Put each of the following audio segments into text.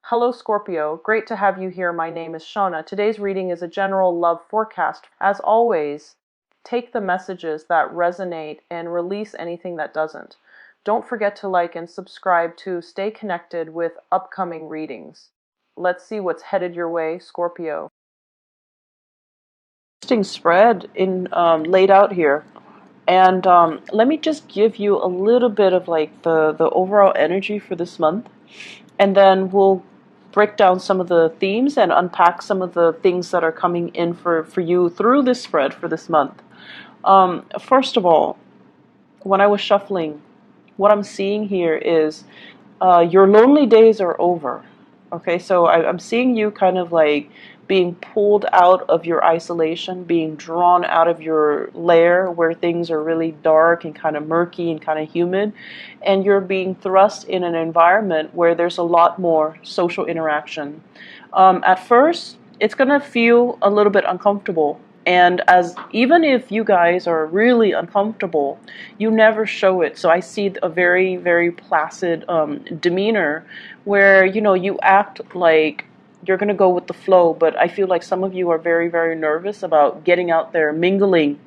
Hello Scorpio, great to have you here. My name is Shauna. Today's reading is a general love forecast. As always, take the messages that resonate and release anything that doesn't. Don't forget to like and subscribe to stay connected with upcoming readings. Let's see what's headed your way, Scorpio. Interesting spread in laid out here. And let me just give you a little bit of like the overall energy for this month. And then we'll break down some of the themes and unpack some of the things that are coming in for you through this spread for this month. First of all, when I was shuffling, what I'm seeing here is your lonely days are over. Okay, so I'm seeing you kind of like being pulled out of your isolation, being drawn out of your lair where things are really dark and kind of murky and kind of humid, and you're being thrust in an environment where there's a lot more social interaction. At first, it's going to feel a little bit uncomfortable. And as even if you guys are really uncomfortable, you never show it. So I see a very, very placid demeanor where, you act like you're going to go with the flow. But I feel like some of you are very, very nervous about getting out there, mingling,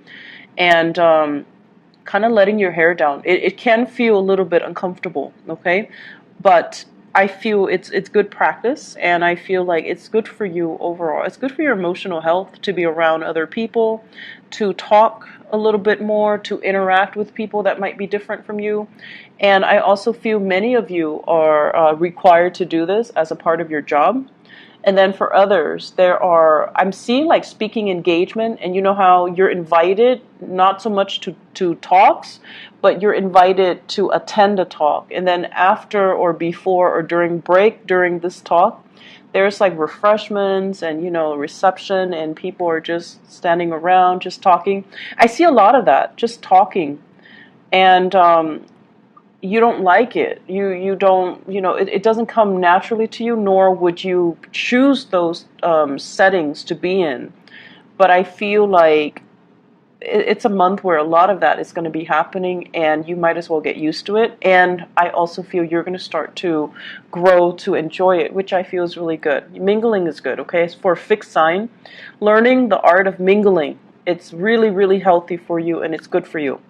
and kind of letting your hair down. It can feel a little bit uncomfortable, okay? But I feel it's good practice, and I feel like it's good for you overall. It's good for your emotional health to be around other people, to talk a little bit more, to interact with people that might be different from you. And I also feel many of you are required to do this as a part of your job. And then for others, I'm seeing like speaking engagement, and you know how you're invited not so much to talks, but you're invited to attend a talk. And then after or before or during break, during this talk, there's like refreshments and, reception, and people are just standing around, just talking. I see a lot of that, just talking. And you don't like it. You don't, it doesn't come naturally to you, nor would you choose those settings to be in. But I feel like it's a month where a lot of that is going to be happening, and you might as well get used to it. And I also feel you're going to start to grow to enjoy it, which I feel is really good. Mingling is good, okay? It's for a fixed sign. Learning the art of mingling, it's really, really healthy for you, and it's good for you.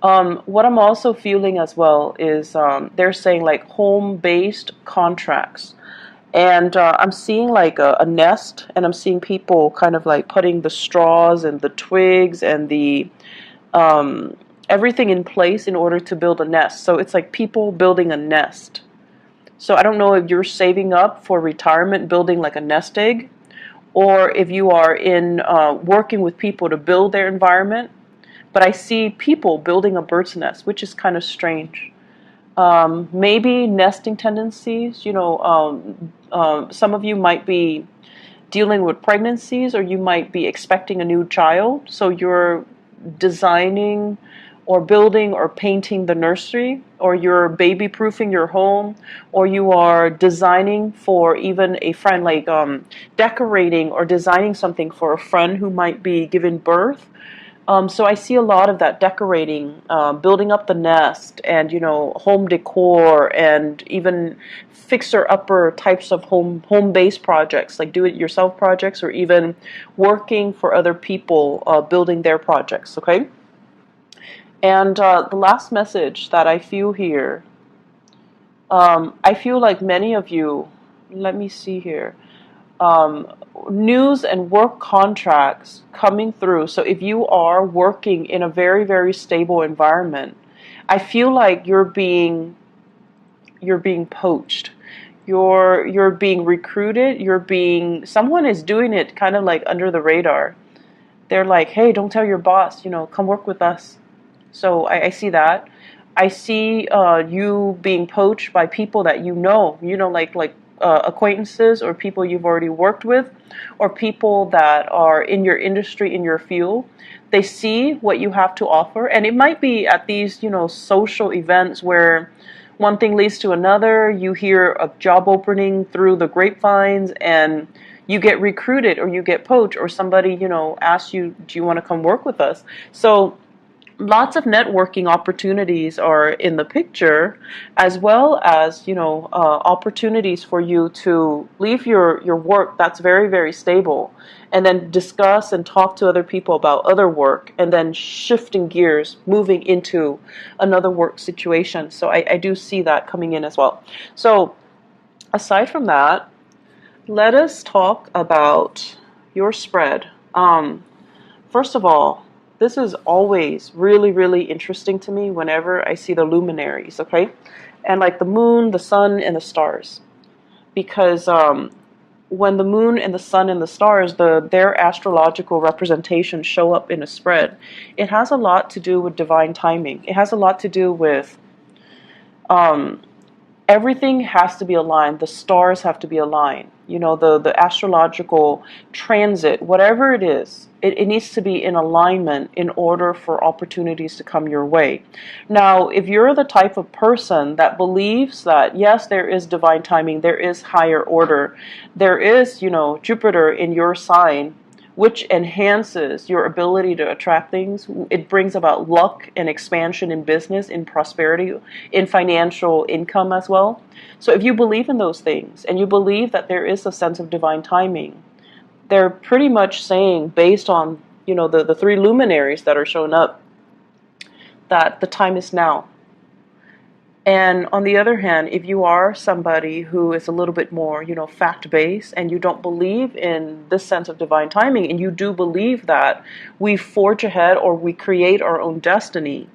What I'm also feeling as well is they're saying like home-based contracts. And I'm seeing like a nest, and I'm seeing people kind of like putting the straws and the twigs and the everything in place in order to build a nest. So it's like people building a nest. So I don't know if you're saving up for retirement, building like a nest egg, or if you are in working with people to build their environment. But I see people building a bird's nest, which is kind of strange. Maybe nesting tendencies, some of you might be dealing with pregnancies, or you might be expecting a new child. So you're designing or building or painting the nursery, or you're baby proofing your home, or you are designing for even a friend, like decorating or designing something for a friend who might be giving birth. So I see a lot of that decorating, building up the nest, and home decor, and even fixer-upper types of home-based projects, like do-it-yourself projects, or even working for other people, building their projects. Okay. And the last message that I feel here, I feel like many of you. Let me see here. News and work contracts coming through. So if you are working in a very, very stable environment, I feel like you're being poached. You're being recruited. Someone is doing it kind of like under the radar. They're like, hey, don't tell your boss, come work with us. So I see that. I see you being poached by people that like acquaintances, or people you've already worked with, or people that are in your industry, in your field. They see what you have to offer, and it might be at these, social events where one thing leads to another. You hear a job opening through the grapevines, and you get recruited, or you get poached, or somebody, asks you, do you want to come work with us? So lots of networking opportunities are in the picture, as well as, opportunities for you to leave your work that's very, very stable, and then discuss and talk to other people about other work, and then shifting gears, moving into another work situation. So I do see that coming in as well. So aside from that, let us talk about your spread. First of all, this is always really, really interesting to me whenever I see the luminaries, okay? And like the moon, the sun, and the stars. Because when the moon and the sun and the stars, their astrological representations show up in a spread, it has a lot to do with divine timing. It has a lot to do with um, everything has to be aligned. The stars have to be aligned. The astrological transit, whatever it is, it needs to be in alignment in order for opportunities to come your way. Now, if you're the type of person that believes that, yes, there is divine timing, there is higher order, there is, Jupiter in your sign, which enhances your ability to attract things. It brings about luck and expansion in business, in prosperity, in financial income as well. So if you believe in those things and you believe that there is a sense of divine timing, they're pretty much saying, based on the three luminaries that are showing up, that the time is now. And on the other hand, if you are somebody who is a little bit more, fact-based, and you don't believe in this sense of divine timing, and you do believe that we forge ahead or we create our own destiny,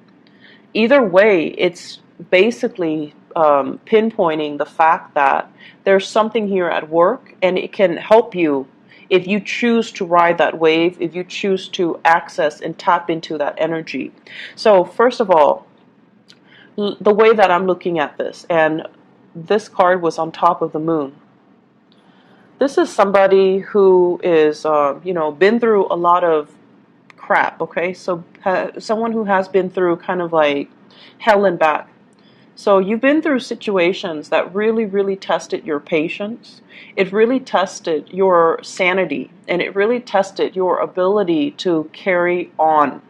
either way, it's basically pinpointing the fact that there's something here at work, and it can help you if you choose to ride that wave, if you choose to access and tap into that energy. So first of all, the way that I'm looking at this, and this card was on top of the moon. This is somebody who is, been through a lot of crap, okay? So someone who has been through kind of like hell and back. So you've been through situations that really, really tested your patience. It really tested your sanity, and it really tested your ability to carry on.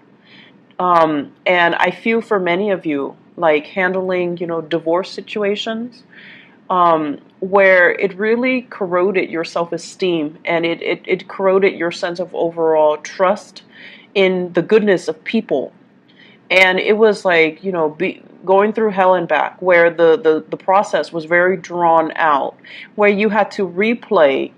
And I feel for many of you, like handling, divorce situations, where it really corroded your self-esteem, and it corroded your sense of overall trust in the goodness of people. And it was like, going through hell and back, where the process was very drawn out, where you had to replay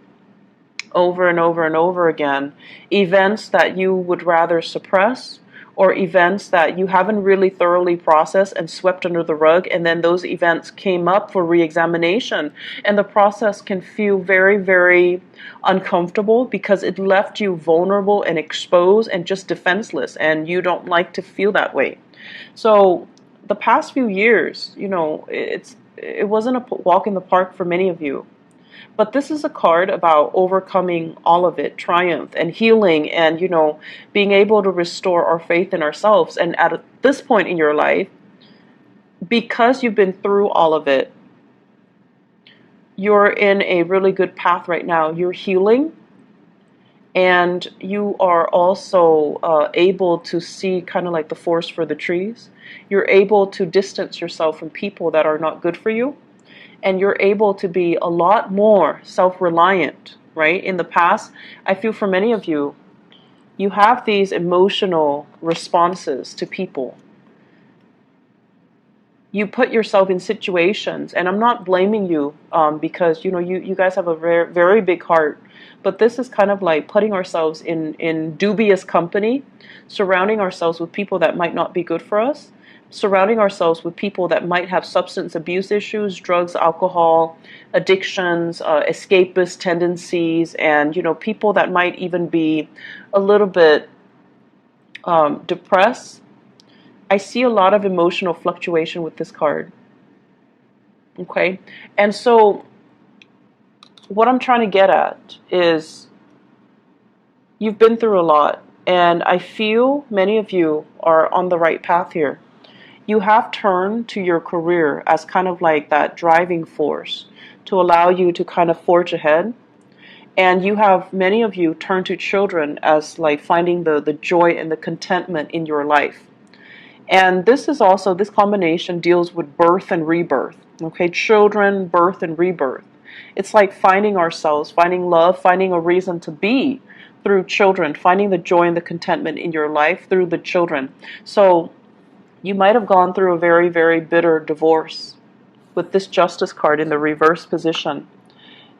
over and over and over again events that you would rather suppress, or events that you haven't really thoroughly processed and swept under the rug, and then those events came up for re-examination, and the process can feel very, very uncomfortable because it left you vulnerable and exposed and just defenseless, and you don't like to feel that way. So the past few years, it wasn't a walk in the park for many of you. But this is a card about overcoming all of it, triumph and healing, and, being able to restore our faith in ourselves. And at this point in your life, because you've been through all of it, you're in a really good path right now. You're healing, and you are also able to see kind of like the forest for the trees. You're able to distance yourself from people that are not good for you. And you're able to be a lot more self-reliant, right? In the past, I feel for many of you, you have these emotional responses to people. You put yourself in situations, and I'm not blaming you because, you guys have a very, very big heart. But this is kind of like putting ourselves in dubious company, surrounding ourselves with people that might not be good for us, surrounding ourselves with people that might have substance abuse issues, drugs, alcohol, addictions, escapist tendencies, and, people that might even be a little bit depressed. I see a lot of emotional fluctuation with this card. Okay? And so what I'm trying to get at is you've been through a lot, and I feel many of you are on the right path here. You have turned to your career as kind of like that driving force to allow you to kind of forge ahead. And you have, many of you, turned to children as like finding the joy and the contentment in your life. And this is also, this combination deals with birth and rebirth. Okay, children, birth and rebirth. It's like finding ourselves, finding love, finding a reason to be through children, finding the joy and the contentment in your life through the children. So you might have gone through a very, very bitter divorce with this Justice card in the reverse position.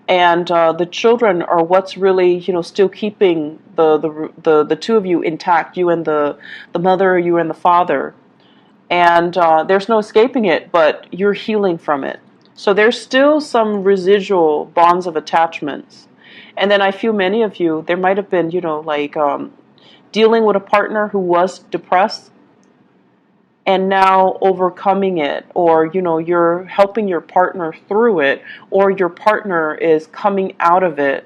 And the children are what's really, still keeping the two of you intact, you and the mother, you and the father. And there's no escaping it, but you're healing from it. So there's still some residual bonds of attachments. And then I feel many of you, there might have been, dealing with a partner who was depressed and now overcoming it, or, you're helping your partner through it, or your partner is coming out of it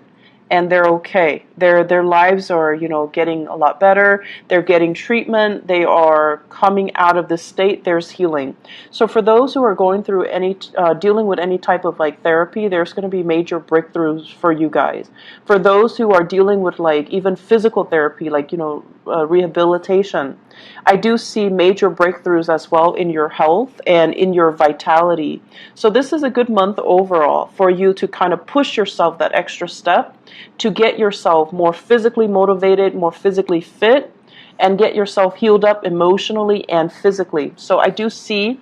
and they're okay. Their lives are, getting a lot better. They're getting treatment. They are coming out of this state. There's healing. So for those who are going through dealing with any type of like therapy, there's going to be major breakthroughs for you guys. For those who are dealing with like even physical therapy, like, rehabilitation, I do see major breakthroughs as well in your health and in your vitality. So this is a good month overall for you to kind of push yourself that extra step to get yourself more physically motivated, more physically fit, and get yourself healed up emotionally and physically. So I do see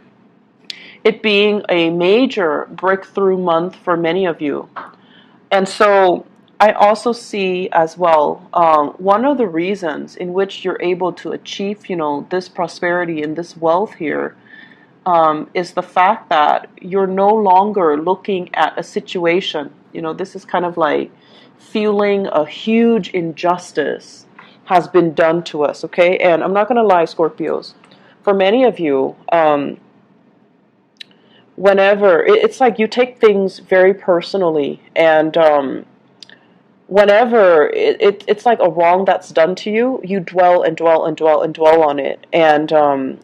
it being a major breakthrough month for many of you. And so I also see as well, one of the reasons in which you're able to achieve, this prosperity and this wealth here, is the fact that you're no longer looking at a situation. This is kind of like feeling a huge injustice has been done to us, okay? And I'm not going to lie, Scorpios. For many of you, whenever, it's like you take things very personally, and whenever it's like a wrong that's done to you, you dwell and dwell and dwell and dwell on it, and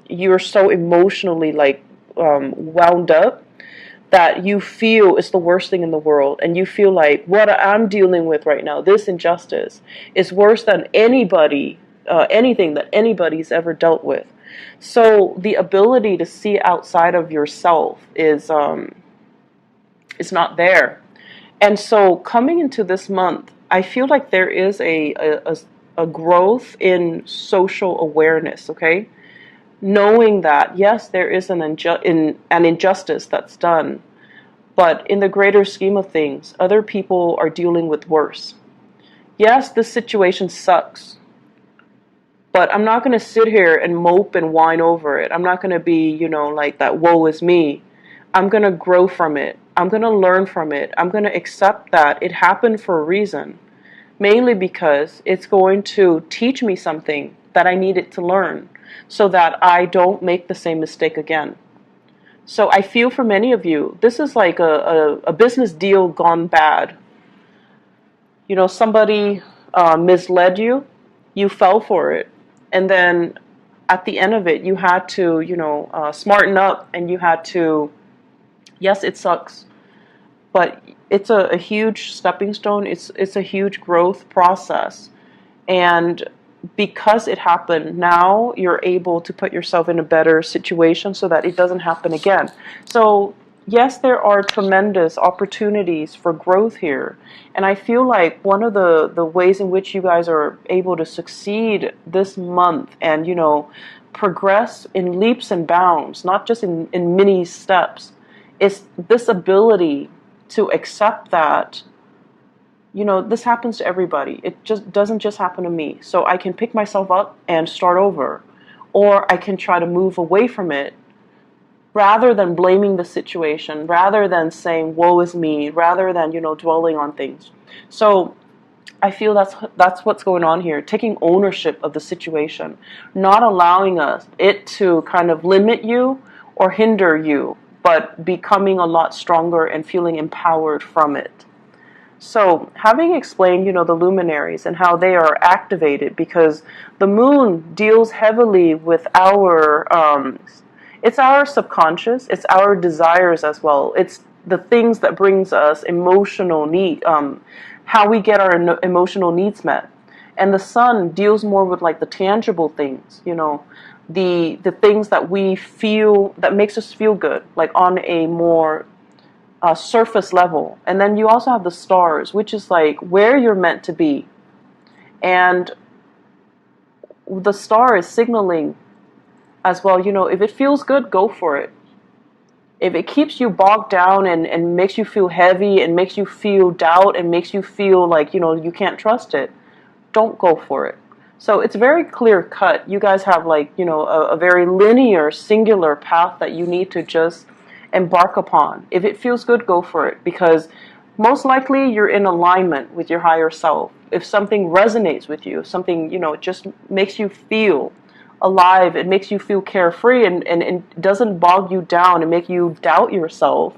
you're so emotionally like wound up that you feel it's the worst thing in the world, and you feel like what I'm dealing with right now, this injustice, is worse than anything that anybody's ever dealt with. So the ability to see outside of yourself is not there. And so coming into this month, I feel like there is a growth in social awareness, okay? Knowing that, yes, there is an injustice that's done, but in the greater scheme of things, other people are dealing with worse. Yes, this situation sucks, but I'm not going to sit here and mope and whine over it. I'm not going to be, like that woe is me. I'm going to grow from it. I'm going to learn from it. I'm going to accept that it happened for a reason, mainly because it's going to teach me something that I needed to learn so that I don't make the same mistake again. So I feel for many of you, this is like a business deal gone bad. Somebody misled you, you fell for it, and then at the end of it, you had to, smarten up, and you had to, yes, it sucks, but it's a huge stepping stone. It's a huge growth process. And because it happened, now you're able to put yourself in a better situation so that it doesn't happen again. So yes, there are tremendous opportunities for growth here. And I feel like one of the ways in which you guys are able to succeed this month and, progress in leaps and bounds, not just in mini steps, is this ability to accept that, this happens to everybody. It just doesn't just happen to me. So I can pick myself up and start over, or I can try to move away from it rather than blaming the situation, rather than saying, woe is me, rather than, dwelling on things. So I feel that's what's going on here, taking ownership of the situation, not allowing it to kind of limit you or hinder you, but becoming a lot stronger and feeling empowered from it. So having explained, the luminaries and how they are activated, because the moon deals heavily with it's our subconscious, it's our desires as well. It's the things that brings us emotional need, how we get our emotional needs met. And the sun deals more with like the tangible things, the things that we feel, that makes us feel good, like on a more surface level. And then you also have the stars, which is like where you're meant to be. And the star is signaling as well, you know, if it feels good, go for it. If it keeps you bogged down and makes you feel heavy and makes you feel doubt and makes you feel like, you know, you can't trust it, don't go for it. So it's very clear cut. You guys have like, you know, a very linear, singular path that you need to just embark upon. If it feels good, go for it, because most likely you're in alignment with your higher self. If something resonates with you, something, you know, just makes you feel alive, it makes you feel carefree and doesn't bog you down and make you doubt yourself,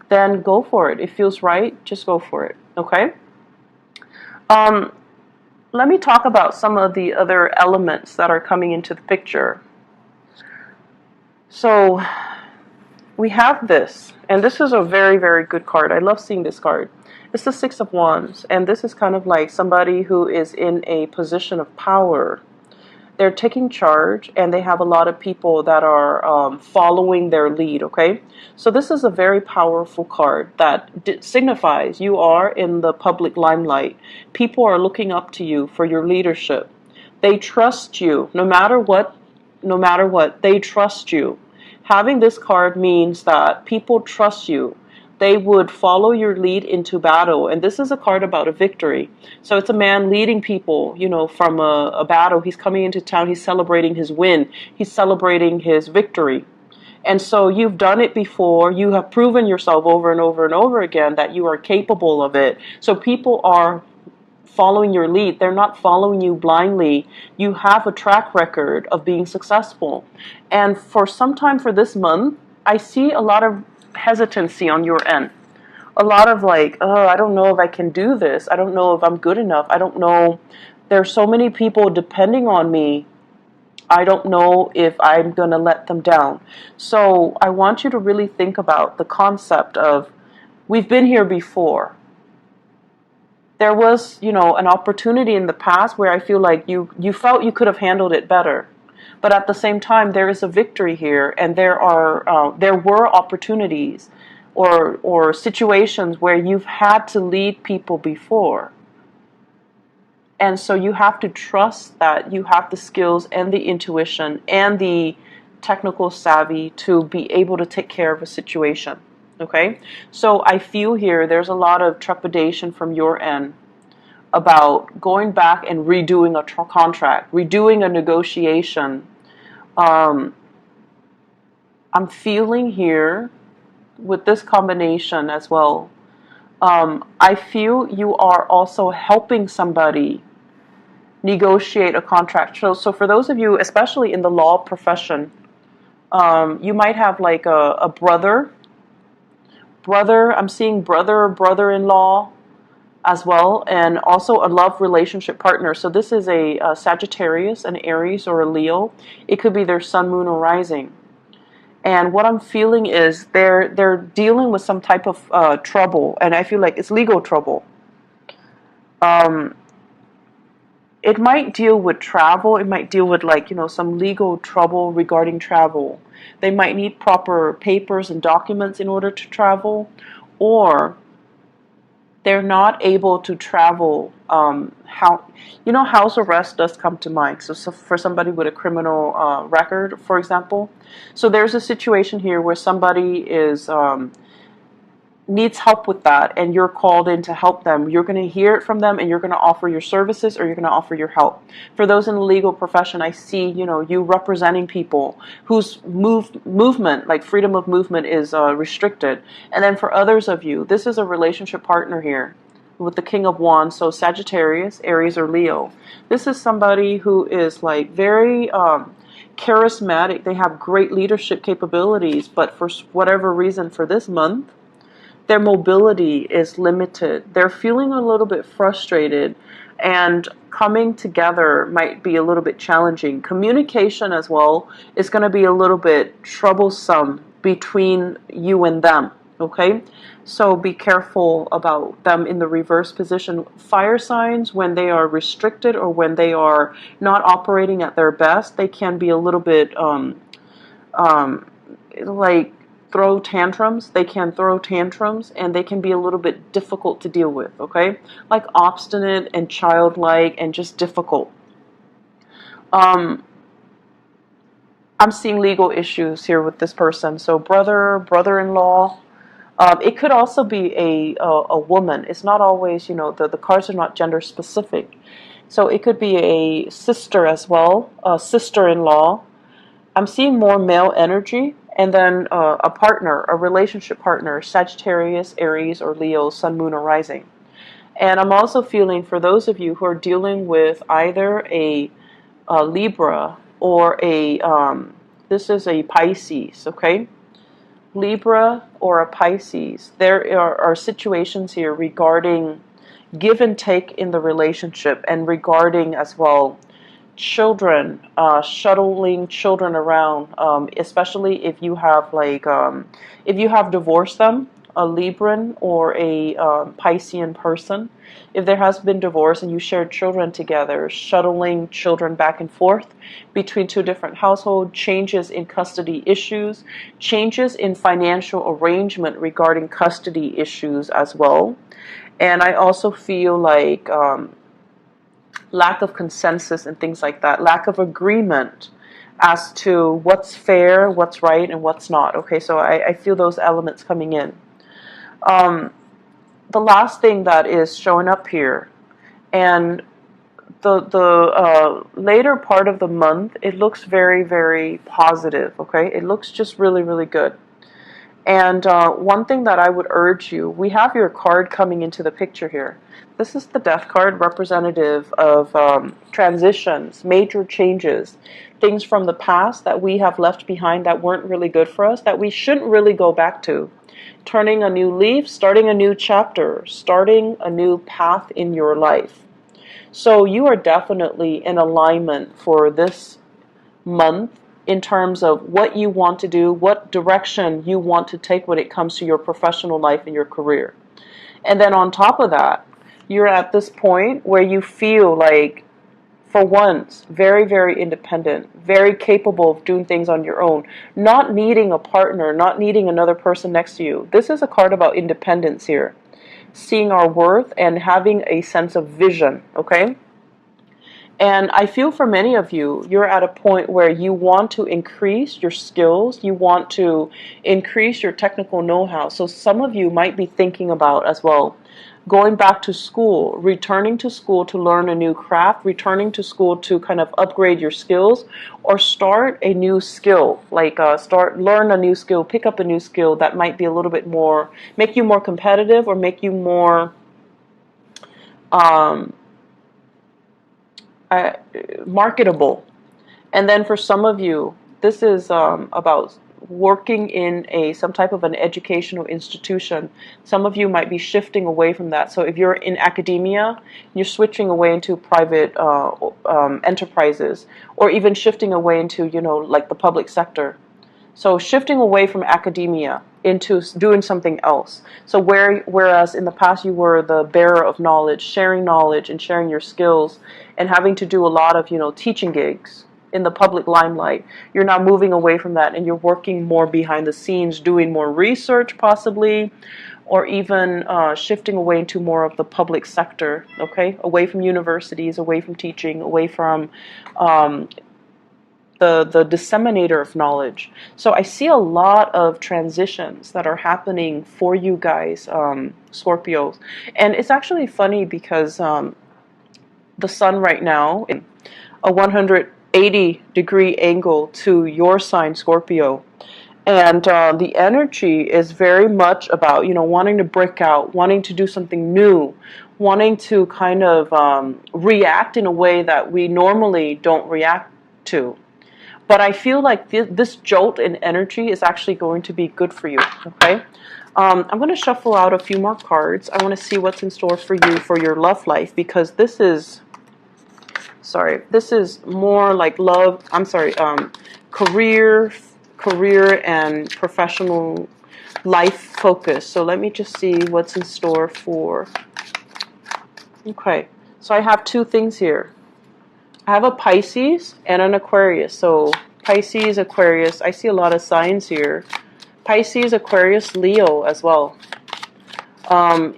then go for it. It feels right, just go for it, okay? Let me talk about some of the other elements that are coming into the picture. So we have this, and this is a very, very good card. I love seeing this card. It's the Six of Wands, and this is kind of like somebody who is in a position of power. They're taking charge, and they have a lot of people that are following their lead, okay? So this is a very powerful card that signifies you are in the public limelight. People are looking up to you for your leadership. They trust you, no matter what, they trust you. Having this card means that people trust you. They would follow your lead into battle. And this is a card about a victory. So it's a man leading people, you know, from a battle. He's coming into town. He's celebrating his win. He's celebrating his victory. And so you've done it before. You have proven yourself over and over and over again that you are capable of it. So people are following your lead. They're not following you blindly. You have a track record of being successful. And for some time for this month, I see a lot of hesitancy on your end. A lot of like, oh, I don't know if I can do this. I don't know if I'm good enough. I don't know. There's so many people depending on me. I don't know if I'm going to let them down. So I want you to really think about the concept of, we've been here before. There was, you know, an opportunity in the past where I feel like you felt you could have handled it better. But at the same time, there is a victory here, and there were opportunities or situations where you've had to lead people before. And so you have to trust that you have the skills and the intuition and the technical savvy to be able to take care of a situation. Okay? So I feel here there's a lot of trepidation from your end about going back and redoing a contract, redoing a negotiation. I'm feeling here with this combination as well. I feel you are also helping somebody negotiate a contract. So for those of you, especially in the law profession, you might have like a brother. I'm seeing brother-in-law as well, and also a love relationship partner. So this is a Sagittarius, an Aries, or a Leo. It could be their sun, moon, or rising. And what I'm feeling is they're dealing with some type of trouble, and I feel like it's legal trouble. It might deal with travel. It might deal with, like, you know, some legal trouble regarding travel. They might need proper papers and documents in order to travel, or they're not able to travel. House arrest does come to mind. So for somebody with a criminal record, for example. So there's a situation here where somebody is needs help with that, and you're called in to help them. You're going to hear it from them, and you're going to offer your services, or you're going to offer your help. For those in the legal profession, I see, you know, you representing people whose movement, like freedom of movement, is restricted. And then for others of you, this is a relationship partner here with the King of Wands, so Sagittarius, Aries, or Leo. This is somebody who is like very charismatic. They have great leadership capabilities, but for whatever reason for this month, their mobility is limited. They're feeling a little bit frustrated, and coming together might be a little bit challenging. Communication as well is going to be a little bit troublesome between you and them, okay? So be careful about them in the reverse position. Fire signs, when they are restricted or when they are not operating at their best, they can be a little bit like throw tantrums. They can throw tantrums, and they can be a little bit difficult to deal with, okay? Like obstinate and childlike and just difficult. I'm seeing legal issues here with this person. So brother-in-law. It could also be a woman. It's not always, the cards are not gender specific. So it could be a sister as well, a sister-in-law. I'm seeing more male energy, and then a partner, a relationship partner, Sagittarius, Aries, or Leo, Sun, Moon, or Rising. And I'm also feeling for those of you who are dealing with either a Libra or this is a Pisces, okay? Libra or a Pisces. There are situations here regarding give and take in the relationship, and regarding as well children, shuttling children around, especially if you have if you have divorced them, a Libran or a Piscean person. If there has been divorce and you shared children together, shuttling children back and forth between two different households, changes in custody issues, changes in financial arrangement regarding custody issues as well. And I also feel like lack of consensus and things like that, lack of agreement as to what's fair, what's right, and what's not. Okay, so I feel those elements coming in. The last thing that is showing up here, and the later part of the month, it looks very, very positive. Okay, it looks just really, really good. And one thing that I would urge you, we have your card coming into the picture here. This is the Death card, representative of transitions, major changes, things from the past that we have left behind that weren't really good for us, that we shouldn't really go back to. Turning a new leaf, starting a new chapter, starting a new path in your life. So you are definitely in alignment for this month in terms of what you want to do, what direction you want to take when it comes to your professional life and your career. And then on top of that, you're at this point where you feel like, for once, very, very independent, very capable of doing things on your own, not needing a partner, not needing another person next to you. This is a card about independence here. Seeing our worth and having a sense of vision, okay? And I feel for many of you, you're at a point where you want to increase your skills, you want to increase your technical know-how. So some of you might be thinking about as well going back to school, returning to school to learn a new craft, returning to school to kind of upgrade your skills, or start a new skill, like learn a new skill, pick up a new skill that might be a little bit more, make you more competitive or make you more marketable. And then for some of you, this is about working in some type of an educational institution. Some of you might be shifting away from that. So if you're in academia, you're switching away into private enterprises, or even shifting away into, like the public sector. So shifting away from academia into doing something else. So whereas in the past you were the bearer of knowledge and sharing your skills and having to do a lot of, teaching gigs in the public limelight, you're now moving away from that and you're working more behind the scenes, doing more research possibly, or even shifting away into more of the public sector, okay? Away from universities, away from teaching, away from the disseminator of knowledge. So I see a lot of transitions that are happening for you guys, Scorpios. And it's actually funny because the sun right now, in a 180-degree angle to your sign, Scorpio. And the energy is very much about, wanting to break out, wanting to do something new, wanting to kind of react in a way that we normally don't react to. But I feel like this jolt in energy is actually going to be good for you, okay? I'm going to shuffle out a few more cards. I want to see what's in store for you for your love life, because this is more like love, career and professional life focus. So let me just see what's in store for... Okay, so I have two things here. I have a Pisces and an Aquarius. So Pisces, Aquarius, I see a lot of signs here. Pisces, Aquarius, Leo as well.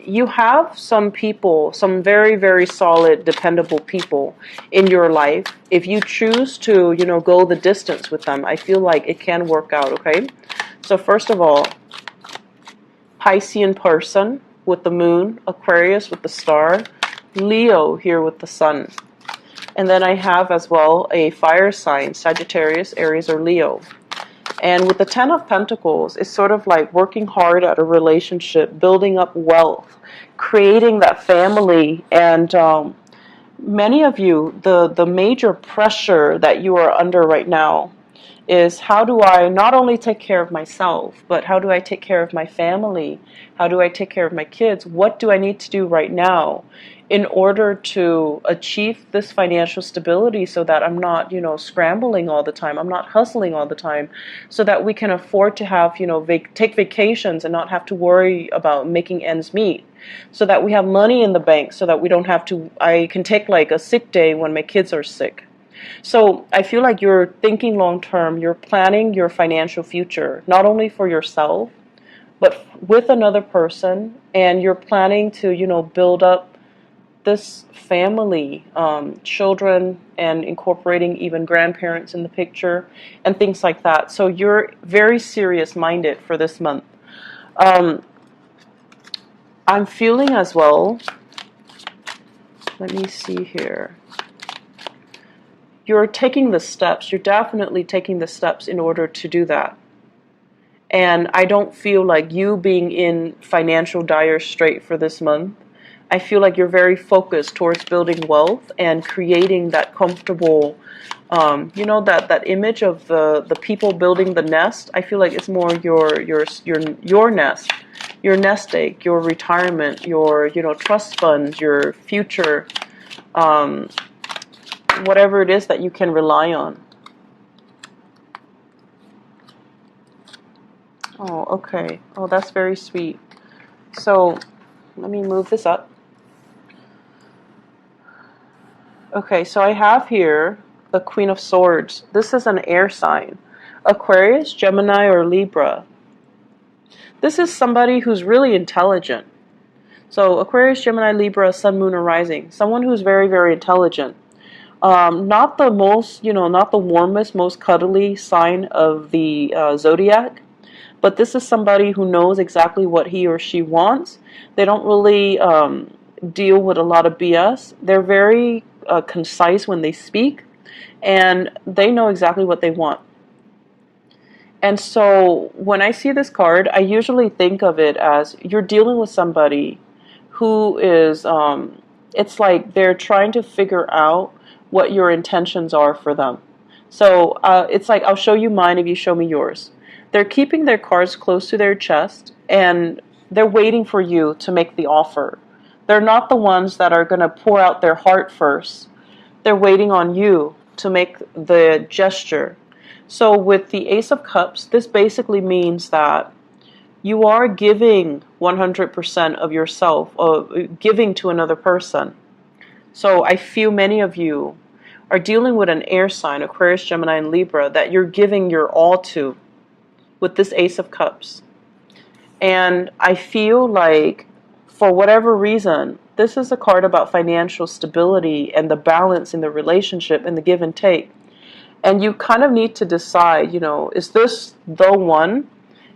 You have some people, some very, very solid, dependable people in your life. If you choose to, go the distance with them, I feel like it can work out, okay? So first of all, Piscean person with the moon, Aquarius with the star, Leo here with the sun. And then I have as well a fire sign, Sagittarius, Aries, or Leo. And with the Ten of Pentacles, it's sort of like working hard at a relationship, building up wealth, creating that family. And many of you, the major pressure that you are under right now is, how do I not only take care of myself, but how do I take care of my family? How do I take care of my kids? What do I need to do right now in order to achieve this financial stability, so that I'm not, scrambling all the time, I'm not hustling all the time, so that we can afford to have, take vacations and not have to worry about making ends meet, so that we have money in the bank, so that we don't have to, I can take like a sick day when my kids are sick. So I feel like you're thinking long term, you're planning your financial future, not only for yourself, but with another person, and you're planning to, build up this family, children, and incorporating even grandparents in the picture, and things like that. So you're very serious-minded for this month. I'm feeling as well, let me see here, you're taking the steps, you're definitely taking the steps in order to do that. And I don't feel like you being in financial dire strait for this month. I feel like you're very focused towards building wealth and creating that comfortable, that image of the people building the nest. I feel like it's more your nest, your nest egg, your retirement, your trust funds, your future, whatever it is that you can rely on. Oh, okay. Oh, that's very sweet. So let me move this up. Okay, so I have here the Queen of Swords. This is an air sign. Aquarius, Gemini, or Libra. This is somebody who's really intelligent. So Aquarius, Gemini, Libra, Sun, Moon, or Rising. Someone who's very, very intelligent. Not the most, not the warmest, most cuddly sign of the zodiac. But this is somebody who knows exactly what he or she wants. They don't really deal with a lot of BS. They're very concise when they speak, and they know exactly what they want. And so when I see this card, I usually think of it as you're dealing with somebody who is, it's like they're trying to figure out what your intentions are for them. So it's like, I'll show you mine if you show me yours. They're keeping their cards close to their chest, and they're waiting for you to make the offer. They're not the ones that are going to pour out their heart first. They're waiting on you to make the gesture. So with the Ace of Cups, this basically means that you are giving 100% of yourself, giving to another person. So I feel many of you are dealing with an air sign, Aquarius, Gemini, and Libra, that you're giving your all to with this Ace of Cups. And I feel like, for whatever reason, this is a card about financial stability and the balance in the relationship and the give and take. And you kind of need to decide, is this the one?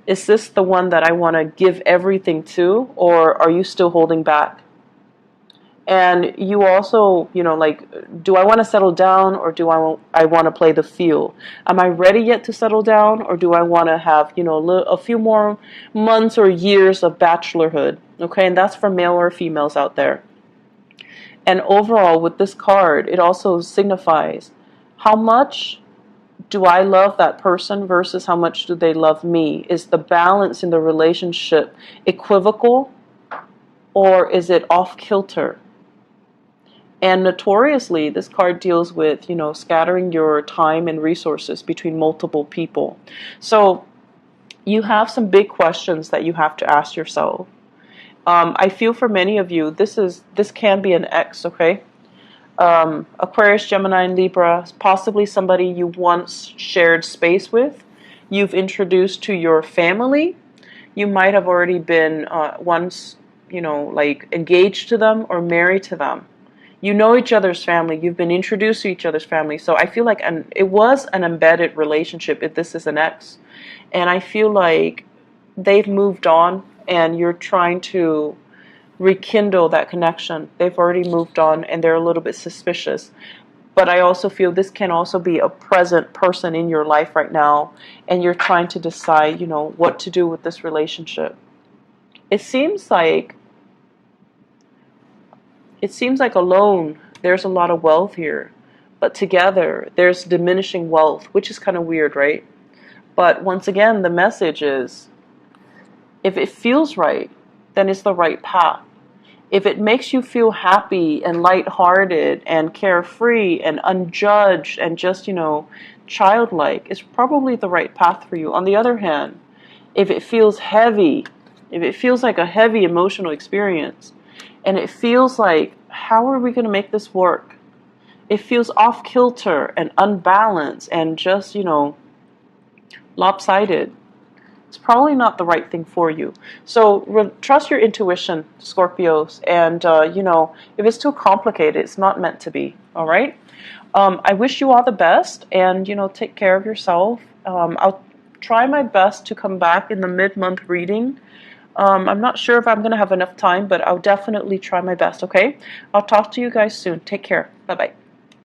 Is this the one that I want to give everything to? Or are you still holding back? And you also, do I want to settle down, or do I want to play the field? Am I ready yet to settle down, or do I want to have, a few more months or years of bachelorhood? Okay, and that's for male or females out there. And overall, with this card, it also signifies how much do I love that person versus how much do they love me? Is the balance in the relationship equivocal, or is it off kilter? And notoriously, this card deals with, scattering your time and resources between multiple people. So You have some big questions that you have to ask yourself. I feel for many of you, this can be an ex, okay? Aquarius, Gemini, and Libra, possibly somebody you once shared space with, you've introduced to your family. You might have already been once, like engaged to them or married to them. You know each other's family. You've been introduced to each other's family. So I feel like it was an embedded relationship if this is an ex. And I feel like they've moved on and you're trying to rekindle that connection. They've already moved on and they're a little bit suspicious. But I also feel this can also be a present person in your life right now, and you're trying to decide, what to do with this relationship. It seems like alone there's a lot of wealth here, but together there's diminishing wealth, which is kind of weird, right? But once again, the message is, if it feels right, then it's the right path. If it makes you feel happy and lighthearted and carefree and unjudged and just, childlike, it's probably the right path for you. On the other hand, if it feels heavy, if it feels like a heavy emotional experience, and it feels like, how are we going to make this work? It feels off kilter and unbalanced and just, lopsided. It's probably not the right thing for you. So trust your intuition, Scorpios. And, if it's too complicated, it's not meant to be. All right? I wish you all the best. And, take care of yourself. I'll try my best to come back in the mid-month reading. I'm not sure if I'm going to have enough time, but I'll definitely try my best, okay? I'll talk to you guys soon. Take care. Bye-bye.